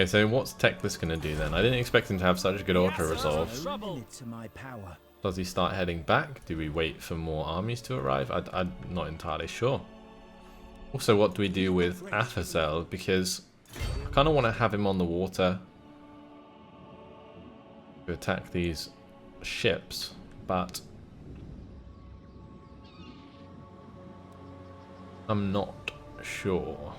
Okay, so what's Teclis going to do then? I didn't expect him to have such a good auto-resolve. Does he start heading back? Do we wait for more armies to arrive? I'm not entirely sure. Also, what do we do with Azazel? Because I kind of want to have him on the water to attack these ships, but I'm not sure.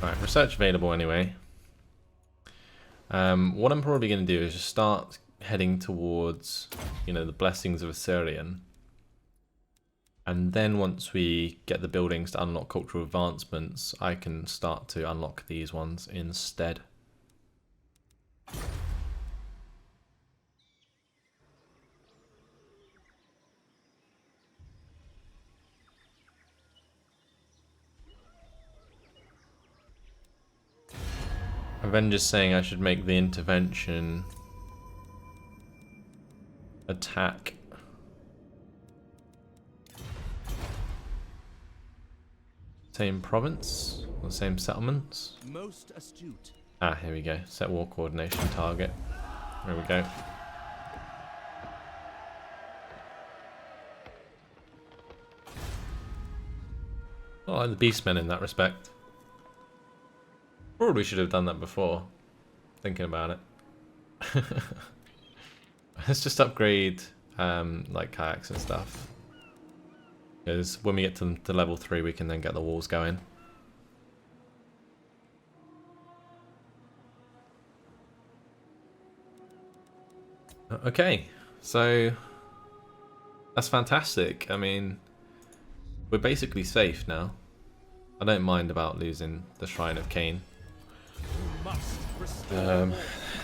Alright, research available anyway. What I'm probably going to do is just start heading towards, you know, the blessings of Assyrian. And then once we get the buildings to unlock cultural advancements, I can start to unlock these ones instead. Avengers saying I should make the intervention attack same province or same settlements. Most astute. Ah, here we go. Set war coordination target. There we go. I like the beastmen in that respect. Probably should have done that before, thinking about it. Let's just upgrade like kayaks and stuff. Because when we get to level 3 we can then get the walls going. Okay, so that's fantastic. I mean, we're basically safe now. I don't mind about losing the Shrine of Cain.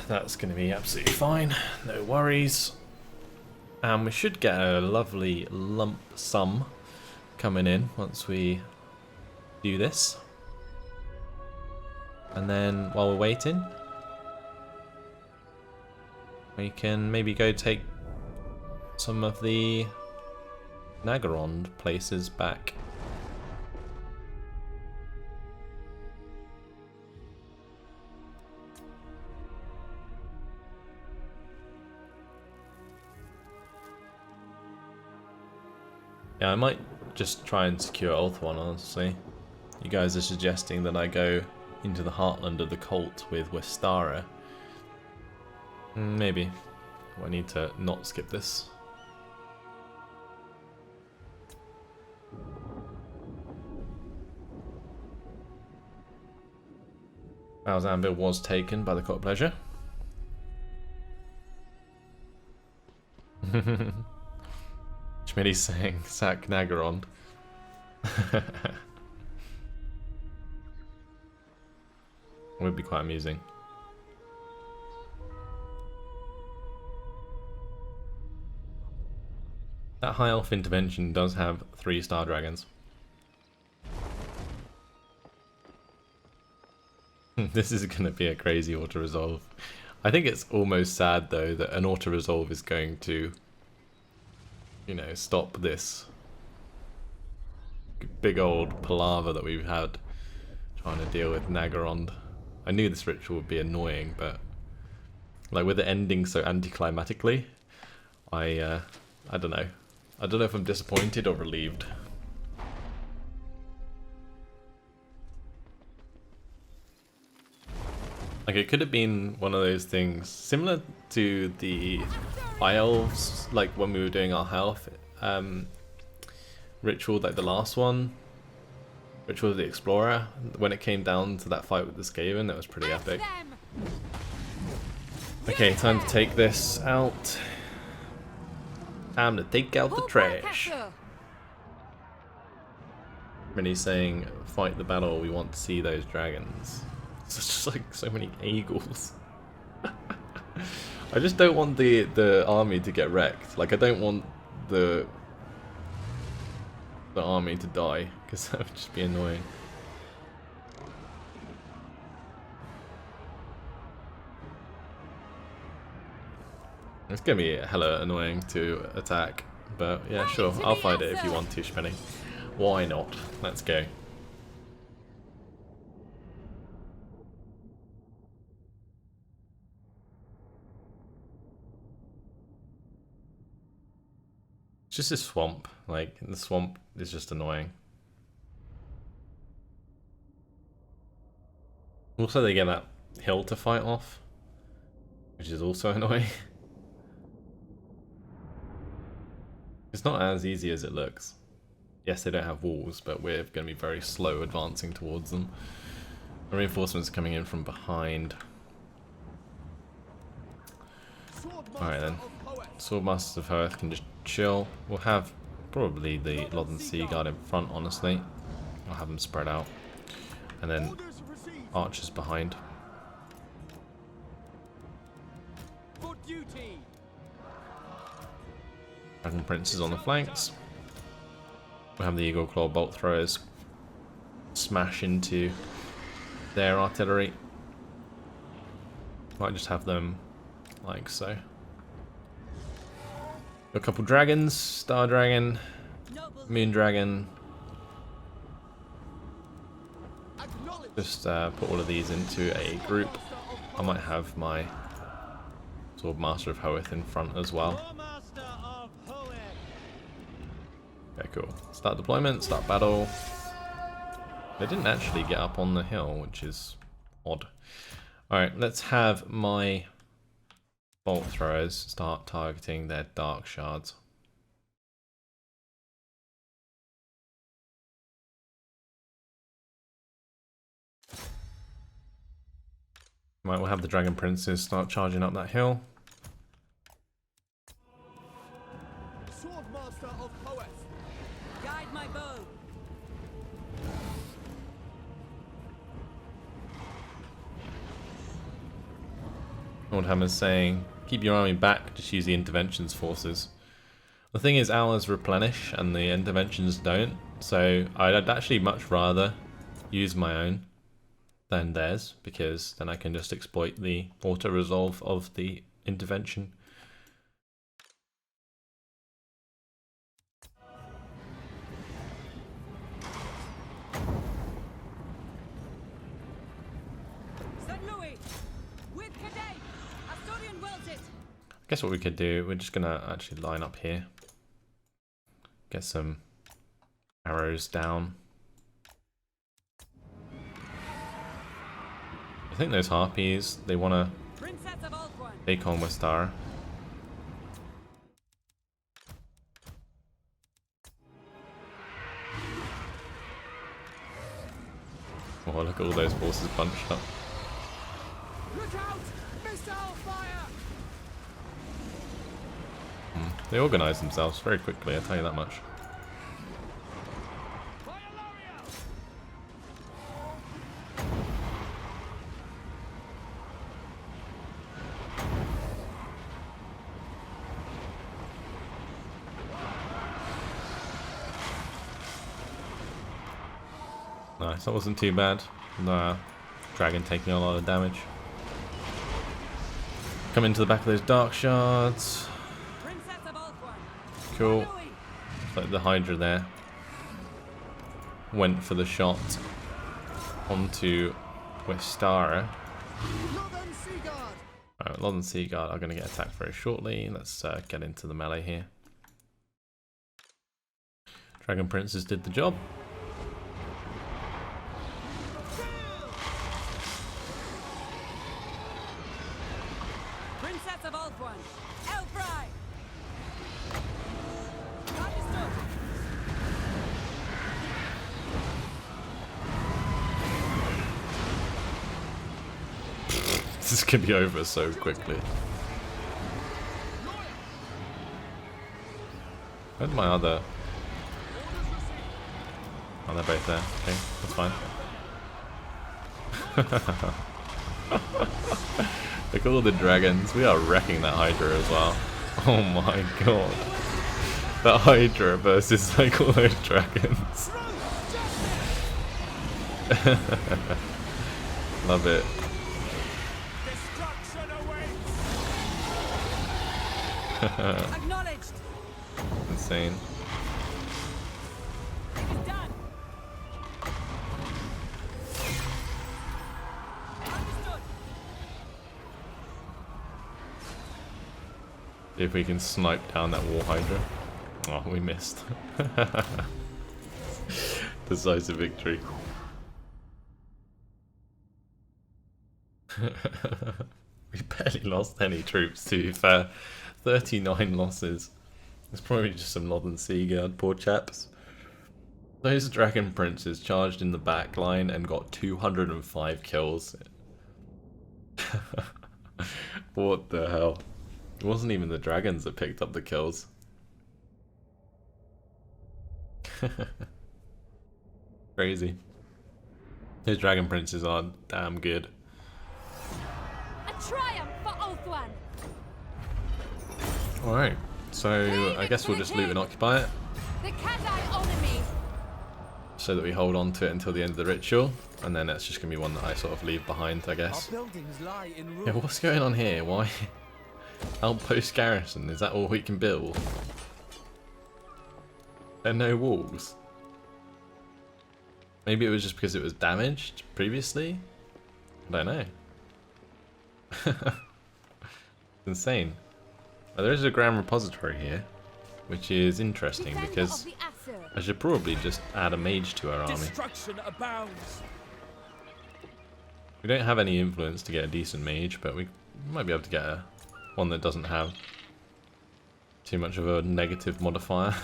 That's going to be absolutely fine, no worries. And we should get a lovely lump sum coming in once we do this. And then while we're waiting, we can maybe go take some of the Naggaroth places back. Yeah, I might just try and secure Ulthuan, honestly. You guys are suggesting that I go into the heartland of the cult with Westara. Maybe. I need to not skip this. Alexander was taken by the Court of Pleasure. Schmitty's saying sack Naggaroth. Would be quite amusing. That High Elf intervention does have 3 star dragons. This is going to be a crazy auto-resolve. I think it's almost sad though that an auto-resolve is going to, you know, stop this big old palaver that we've had trying to deal with Naggaroth. I knew this ritual would be annoying, but like with it ending so anticlimactically, I don't know. I don't know if I'm disappointed or relieved. Like, it could have been one of those things similar to the High Elves, like when we were doing our health ritual, like the last one, Ritual of the Explorer. When it came down to that fight with the Skaven, that was pretty epic. Okay, time to take this out. Time to take out the trash. When he's saying, fight the battle, we want to see those dragons. It's just like so many eagles. I just don't want the army to get wrecked. Like, I don't want the army to die, because that would just be annoying. It's gonna be hella annoying to attack, but yeah, sure, I'll fight it if you want to, Spinny. Why not? Let's go. It's just a swamp. Like, the swamp is just annoying. Also, they get that hill to fight off, which is also annoying. It's not as easy as it looks. Yes, they don't have walls, but we're going to be very slow advancing towards them. The reinforcements coming in from behind. Alright then. Swordmasters of Earth can just chill. We'll have probably the Lodden Sea Guard in front, honestly. I'll have them spread out. And then archers behind. Dragon Princes on the flanks. We'll have the Eagle Claw bolt throwers smash into their artillery. Might just have them like so. A couple dragons, Star Dragon, Moon Dragon. Just put all of these into a group. I might have my Swordmaster of Hoeth in front as well. Okay, cool. Start deployment, start battle. They didn't actually get up on the hill, which is odd. Alright, let's have my bolt throwers start targeting their dark shards. Right, we'll have the Dragon Princes start charging up that hill. Swordmaster of Hoeth, guide my bow. Warhammer's saying, keep your army back, just use the interventions forces. The thing is, ours replenish and the interventions don't, so I'd actually much rather use my own than theirs, because then I can just exploit the auto-resolve of the intervention. I guess what we could do, we're just gonna actually line up here. Get some arrows down. I think those harpies, they wanna take on Westara. Oh, look at all those forces bunched up. Look out! Missile fire! They organise themselves very quickly, I'll tell you that much. Nice, that wasn't too bad. Nah, dragon taking a lot of damage. Come into the back of those dark shards. Cool. Like the Hydra there went for the shot onto Westara. Alright, Lodden Sea Guard are going to get attacked very shortly. Let's get into the melee here. Dragon Princes did the job. Princess of Althorn, Elfry! This can be over so quickly. Where's my other? Oh, they're both there. Okay, that's fine. Look at all the dragons. We are wrecking that Hydra as well. Oh my god. That Hydra versus like all those dragons. Love it. Acknowledged. Insane. It is done. Understood. See if we can snipe down that War Hydra. Oh, we missed. Decisive victory. We barely lost any troops, to be fair. 39 losses. It's probably just some Northern Sea Guard, poor chaps. Those Dragon Princes charged in the back line and got 205 kills. What the hell? It wasn't even the dragons that picked up the kills. Crazy. Those Dragon Princes are damn good. A triumph for Ulthuan. Alright, so I guess we'll just loot and occupy it, The Kazai honor me. so that we hold on to it until the end of the ritual, and then that's just going to be one that I sort of leave behind, I guess. Buildings lie in ruins. Yeah, what's going on here? Why? Outpost garrison, is that all we can build? There are no walls. Maybe it was just because it was damaged previously? I don't know. Insane. Well, there is a grand repository here, which is interesting Defender because of the Asur. I should probably just add a mage to our army. Destruction abounds. We don't have any influence to get a decent mage, but we might be able to get one that doesn't have too much of a negative modifier.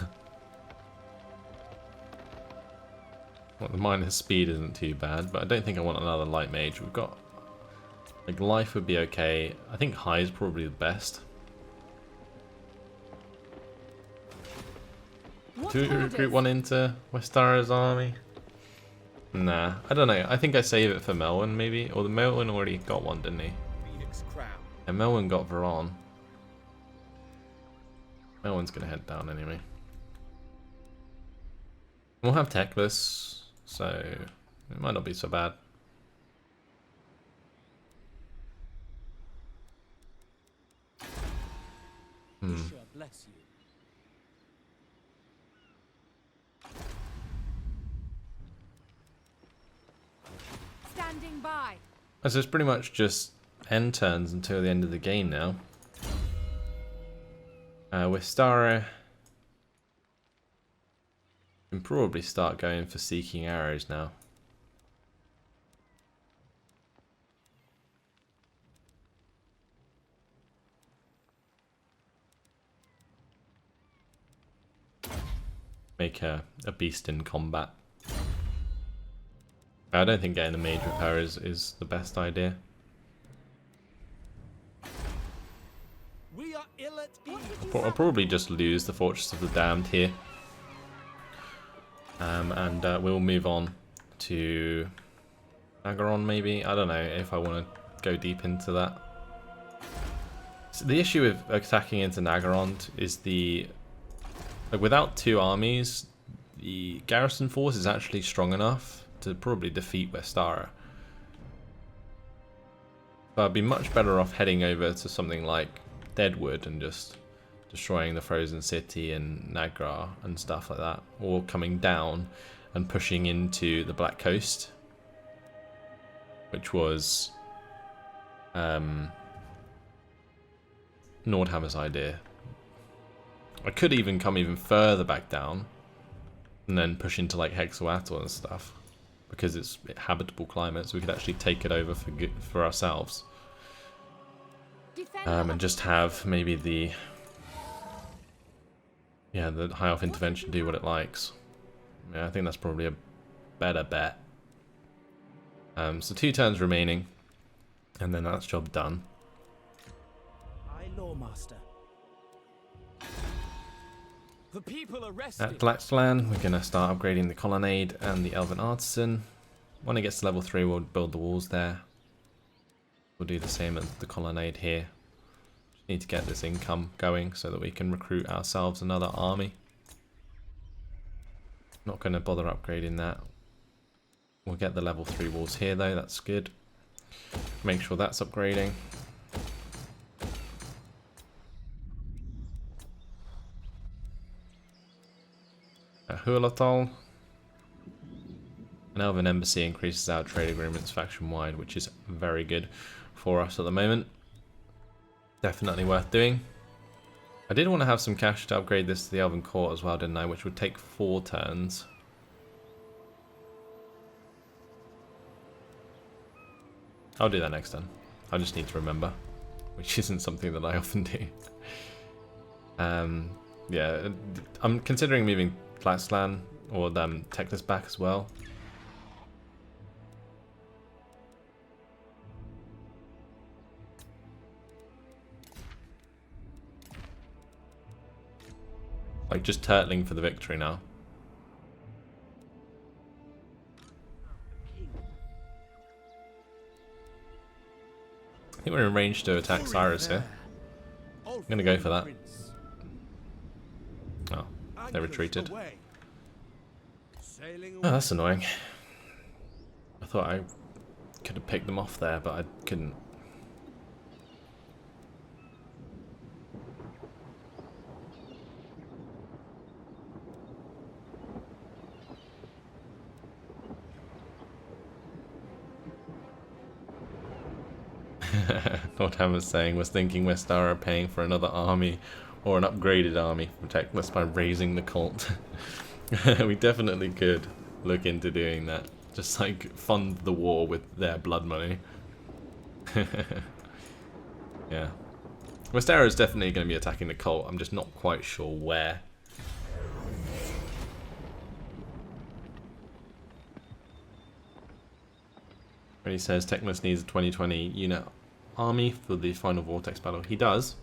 Well, the minus speed isn't too bad, but I don't think I want another light mage. We've got, like, life would be okay. I think high is probably the best. What Do we orders? recruit one into Westara's army? Nah, I don't know. I think I save it for Melwyn, maybe. Or the Melwyn already got one, didn't he? Phoenix crown. And Melwyn got Veron. Melwyn's gonna head down anyway. We'll have Teclis, so it might not be so bad. Isha bless you. Standing by. So it's pretty much just end turns until the end of the game now. With Stara, can probably start going for seeking arrows now. Make a beast in combat. I don't think getting a mage with her is the best idea. We are ill at ease. I'll probably just lose the Fortress of the Damned here. And we'll move on to Naggaroth maybe. I don't know if I want to go deep into that. So the issue with attacking into Naggaroth is like, without two armies, the garrison force is actually strong enough to probably defeat Westara. But I'd be much better off heading over to something like Deadwood and just destroying the Frozen City and Naggaroth and stuff like that, or coming down and pushing into the Black Coast, which was Nordhammer's idea. I could even come even further back down and then push into like Hexawatl and stuff, because it's habitable climate, so we could actually take it over for ourselves. And just have maybe the High Elf intervention do what it likes. Yeah, I think that's probably a better bet. So 2 turns remaining, and then that's job done. I, Lawmaster. The people are resting. At Blackland, we're going to start upgrading the Colonnade and the Elven Artisan. When it gets to level 3, we'll build the walls there. We'll do the same as the Colonnade here. Just need to get this income going so that we can recruit ourselves another army. Not going to bother upgrading that. We'll get the level 3 walls here though, that's good. Make sure that's upgrading. Hualatol. An Elven embassy increases our trade agreements faction-wide, which is very good for us at the moment. Definitely worth doing. I did want to have some cash to upgrade this to the Elven Court as well, didn't I? Which would take 4 turns. I'll do that next turn. I just need to remember, which isn't something that I often do. Yeah, I'm considering moving Flatslan or Teclis back as well. Like just turtling for the victory now. I think we're in range to attack Cyrus here. I'm gonna go for that. Oh, they retreated. Oh, that's annoying. I thought I could have picked them off there, but I couldn't. Warhammer's saying, was thinking Westara paying for another army or an upgraded army from Teclis by raising the cult. We definitely could look into doing that. Just like fund the war with their blood money. Yeah. Westara is definitely going to be attacking the cult. I'm just not quite sure where. When he says Teclis needs a 2020 unit army for the final Vortex battle, he does,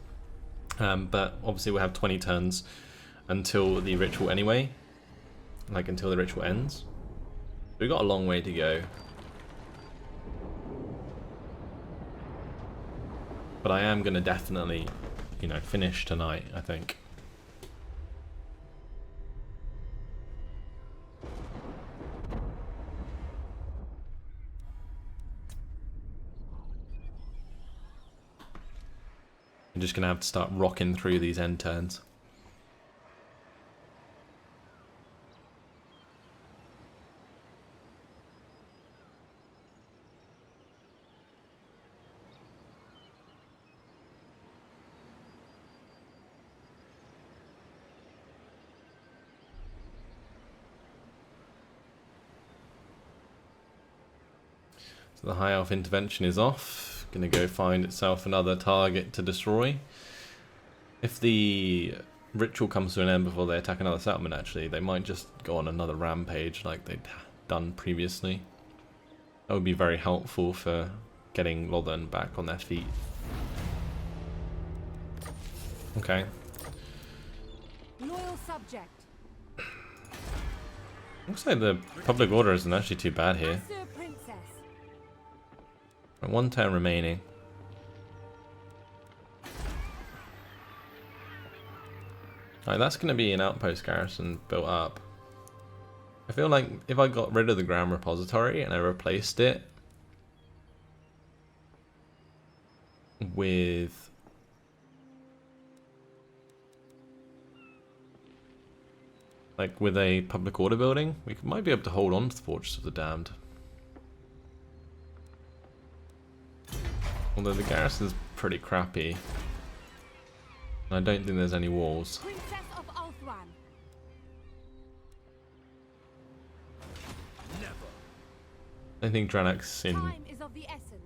but obviously we'll have 20 turns until the ritual anyway, like until the ritual ends. We've got a long way to go, but I am going to definitely, you know, finish tonight, I think. I'm just going to have to start rocking through these end turns. So the High Elf intervention is off. Gonna go find itself another target to destroy. If the ritual comes to an end before they attack another settlement, actually, they might just go on another rampage like they'd done previously. That would be very helpful for getting Lothern back on their feet. Okay. Loyal subject. Looks like the public order isn't actually too bad here. One turn remaining. Alright, that's going to be an outpost garrison built up. I feel like if I got rid of the ground repository and I replaced it with a public order building, we might be able to hold on to the Fortress of the Damned. Although the garrison's pretty crappy. And I don't think there's any walls. Princess of Ulthuan. I think Dranak's Time is of the essence.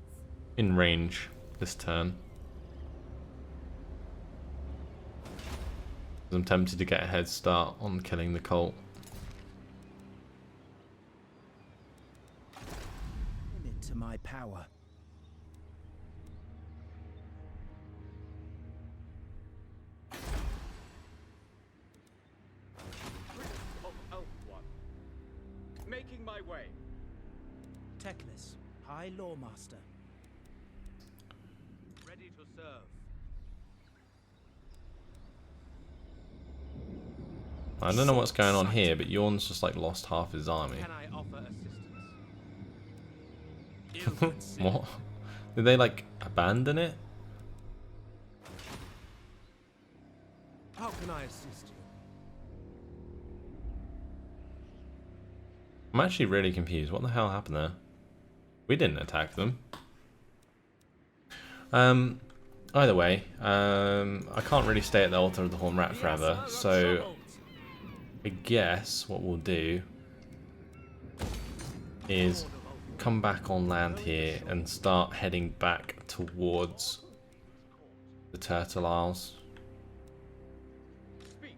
in range this turn. I'm tempted to get a head start on killing the cult. Limit to my power. Making my way. Teclis, High Lawmaster. Ready to serve. I don't know what's going on here, but Yorn's just like lost half his army. Can I offer assistance? What? Did they like abandon it? How can I assist you? I'm actually really confused. What the hell happened there? We didn't attack them. Either way, I can't really stay at the altar of the Horned Rat forever, so I guess what we'll do is come back on land here and start heading back towards the Turtle Isles. Speak.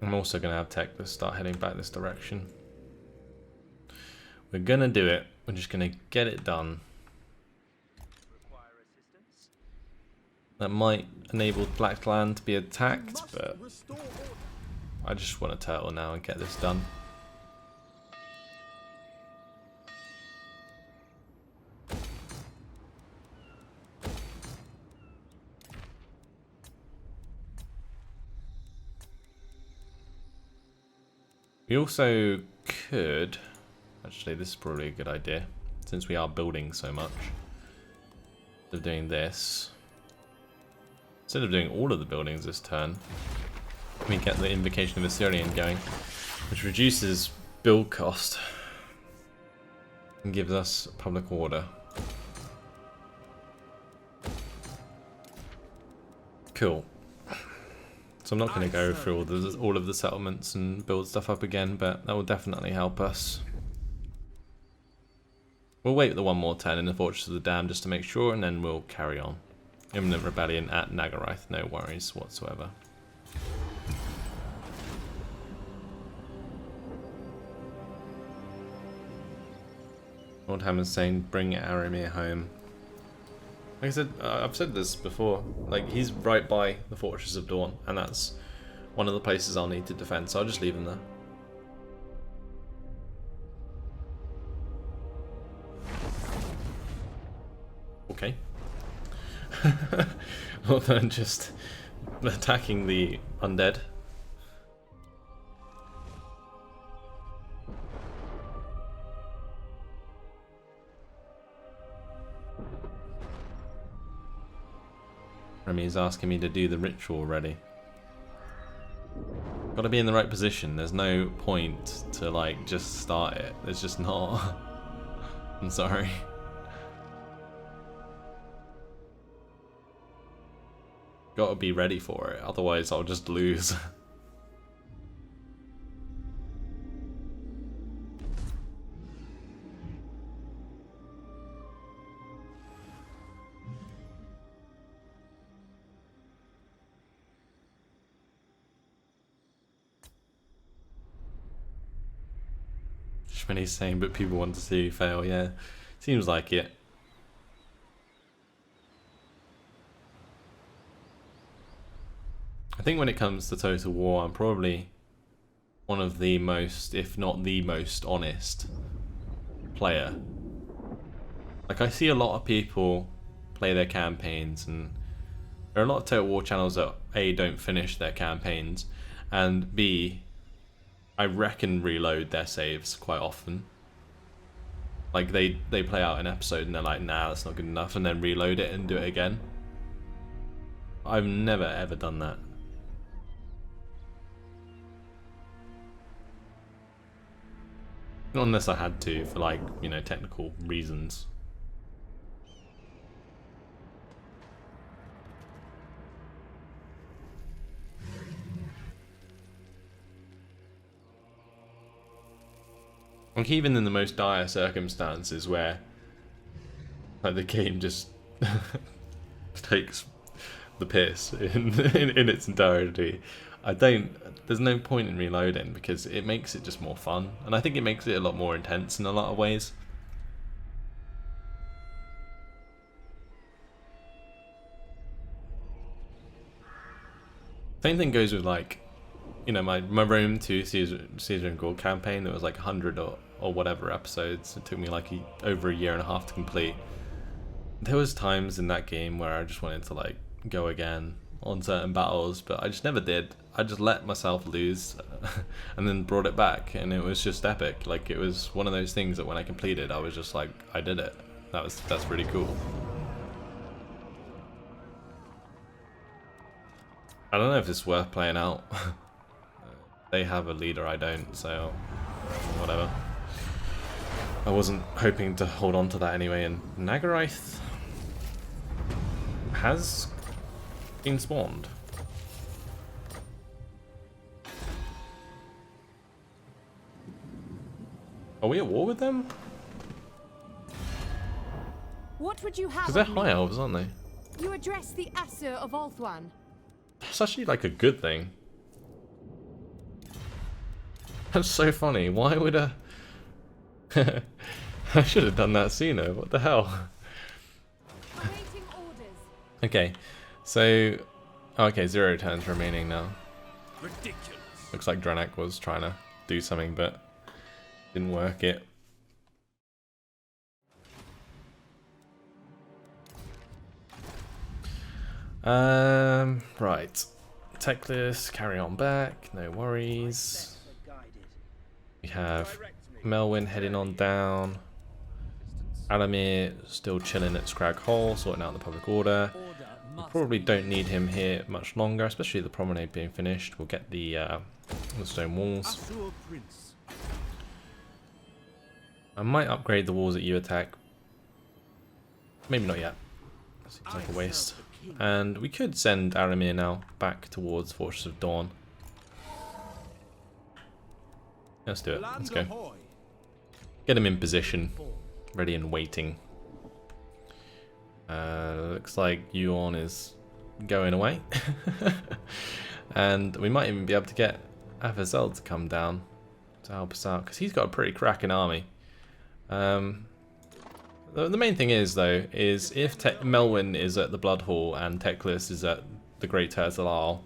I'm also going to have Teclis start heading back this direction. We're going to do it. We're just going to get it done. Require assistance? That might enable Blackland to be attacked, but I just want a turtle now and get this done. We also could, actually this is probably a good idea, since we are building so much, instead of doing this, instead of doing all of the buildings this turn, we get the Invocation of Assyrian going, which reduces build cost and gives us public order. Cool. So I'm not going to go through all of the settlements and build stuff up again, but that will definitely help us. We'll wait the one more turn in the Fortress of the Dam just to make sure, and then we'll carry on. Imminent rebellion at Naggaroth, no worries whatsoever. Warhammer's saying, bring Aramir home. Like I said, I've said this before, like he's right by the Fortress of Dawn, and that's one of the places I'll need to defend, so I'll just leave him there. Okay. Well then, just attacking the undead. Remy's asking me to do the ritual already. Gotta be in the right position. There's no point to like just start it. There's just not. I'm sorry. Gotta be ready for it, otherwise I'll just lose. He's saying, but people want to see you fail. Yeah, seems like it. I think when it comes to Total War, I'm probably one of the most, if not the most honest player. Like, I see a lot of people play their campaigns, and there are a lot of Total War channels that A, don't finish their campaigns, and B, I reckon reload their saves quite often. Like they play out an episode and they're like, nah, that's not good enough, and then reload it and do it again. I've never ever done that. Not unless I had to for like, you know, technical reasons. Like even in the most dire circumstances where like the game just takes the piss in its entirety, there's no point in reloading because it makes it just more fun, and I think it makes it a lot more intense in a lot of ways. Same thing goes with like, you know, my Rome 2 Caesar and Gaul campaign that was like 100 or whatever episodes. It took me like over a year and a half to complete. There was times in that game where I just wanted to like go again on certain battles, but I just never did. I just let myself lose and then brought it back, and it was just epic. Like it was one of those things that when I completed, I was just like, I did it. That's really cool. I don't know if it's worth playing out. They have a leader, I don't, so whatever. I wasn't hoping to hold on to that anyway, and Naggaroth has been spawned. Are we at war with them? What would you have? Because they're of me? High Elves, aren't they? You address the Asur of Ulthuan. That's actually like a good thing. That's so funny. Why would a... I should have done that sooner. What the hell? Awaiting orders. Okay, so... Okay, 0 turns remaining now. Ridiculous. Looks like Dranak was trying to do something, but didn't work it. Right. Teclis, carry on back, no worries. We have Melwyn heading on down. Alamir still chilling at Scrag Hole, sorting out the public order. We probably don't need him here much longer, especially the promenade being finished. We'll get the stone walls. I might upgrade the walls that you attack. Maybe not yet. Seems like a waste. And we could send Aramir now back towards Fortress of Dawn. Let's do it. Let's go. Get him in position. Ready and waiting. Looks like Yuan is going away. And we might even be able to get Azazel to come down to help us out, because he's got a pretty cracking army. The main thing is, though, is if Melwyn is at the Blood Hall and Teclis is at the Great Turtle Isle,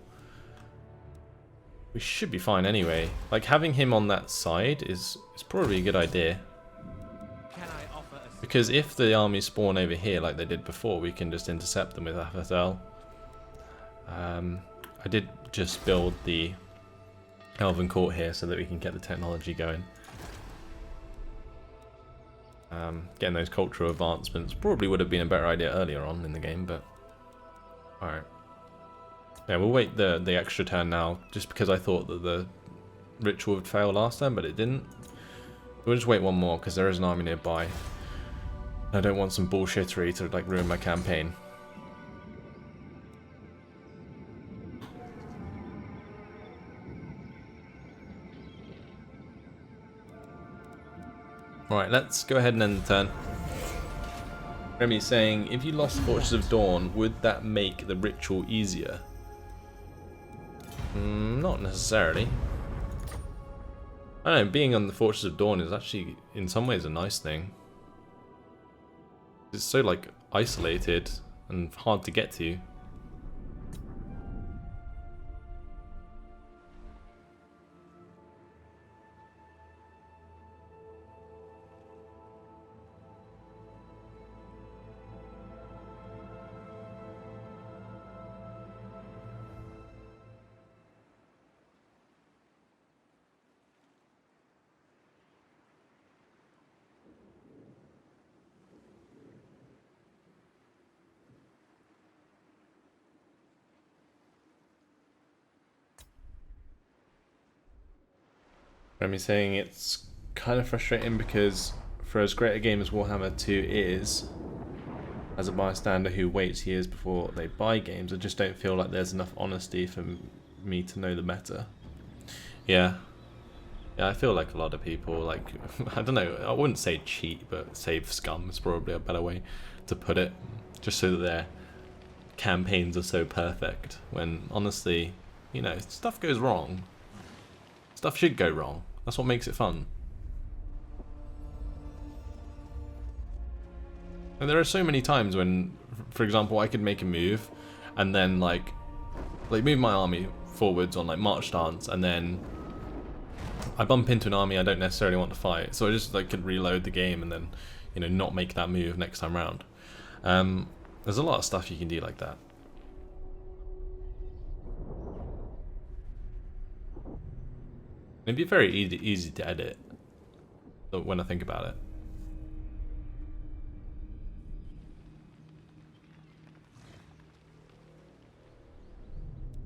we should be fine anyway. Like, having him on that side is probably a good idea. Because if the armies spawn over here like they did before, we can just intercept them with Azazel. I did just build the Elven Court here so that we can get the technology going. Getting those cultural advancements probably would have been a better idea earlier on in the game, but alright. Yeah, we'll wait the extra turn now, just because I thought that the ritual would fail last time, but it didn't. We'll just wait one more, because there is an army nearby. I don't want some bullshittery to like ruin my campaign. Alright, let's go ahead and end the turn. Remy's saying, if you lost Fortress of Dawn, would that make the ritual easier? Not necessarily. I don't know, being on the Fortress of Dawn is actually, in some ways, a nice thing. It's so, like, isolated and hard to get to. I'm saying it's kind of frustrating because for as great a game as Warhammer 2 is, as a bystander who waits years before they buy games, I just don't feel like there's enough honesty for me to know the meta. Yeah, I feel like a lot of people, like, I don't know, I wouldn't say cheat, but save scum is probably a better way to put it, just so that their campaigns are so perfect, when honestly, you know, stuff goes wrong. Stuff should go wrong. That's what makes it fun. And there are so many times when, for example, I could make a move and then like move my army forwards on like march stance, and then I bump into an army I don't necessarily want to fight, so I just like could reload the game and then, you know, not make that move next time round. There's a lot of stuff you can do like that. It'd be very easy to edit when I think about it.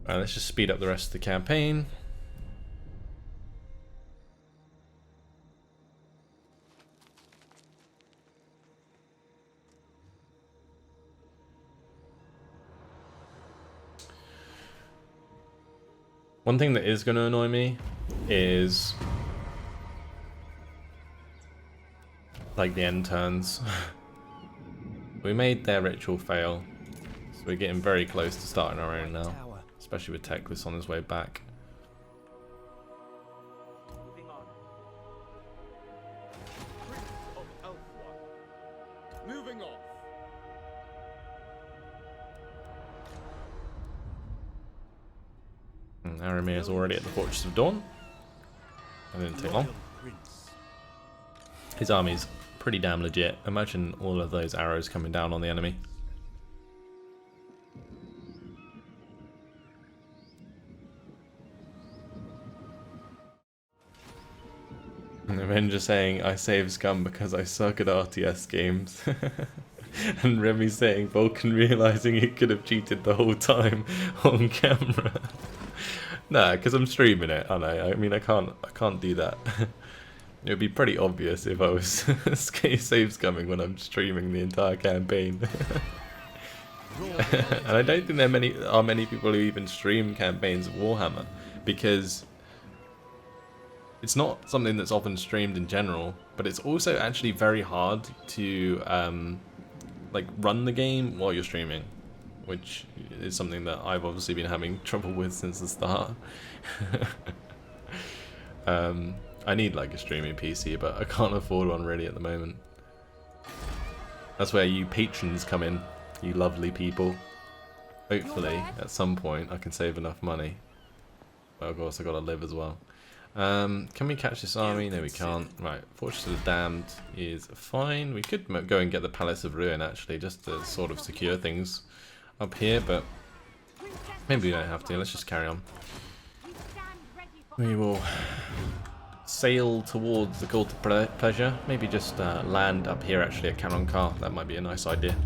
Alright, let's just speed up the rest of the campaign. One thing that is going to annoy me is like the end turns. We made their ritual fail, so we're getting very close to starting our own now, especially with Teclis on his way back. Moving on. Prince of Elf One. Moving off. Aramir is already at the Fortress of Dawn. That didn't take long. His army's pretty damn legit. Imagine all of those arrows coming down on the enemy. And Avenger saying, I save scum because I suck at RTS games. And Remy saying, Vulcan realizing he could have cheated the whole time on camera. Nah, because I'm streaming it, aren't I? I mean, I can't do that. It would be pretty obvious if I was save scumming when I'm streaming the entire campaign. And I don't think there are many people who even stream campaigns of Warhammer, because it's not something that's often streamed in general, but it's also actually very hard to like run the game while you're streaming, which is something that I've obviously been having trouble with since the start. I need like a streaming PC, but I can't afford one really at the moment. That's where you patrons come in, you lovely people. Hopefully, at some point, I can save enough money. But of course, I gotta live as well. Can we catch this army? No, we can't. Right, Fortress of the Damned is fine. We could go and get the Palace of Ruin actually, just to sort of secure things up here, but maybe we don't have to. Let's just carry on. We will sail towards the Cult of Pleasure. Maybe just land up here actually at Cannon Car. That might be a nice idea.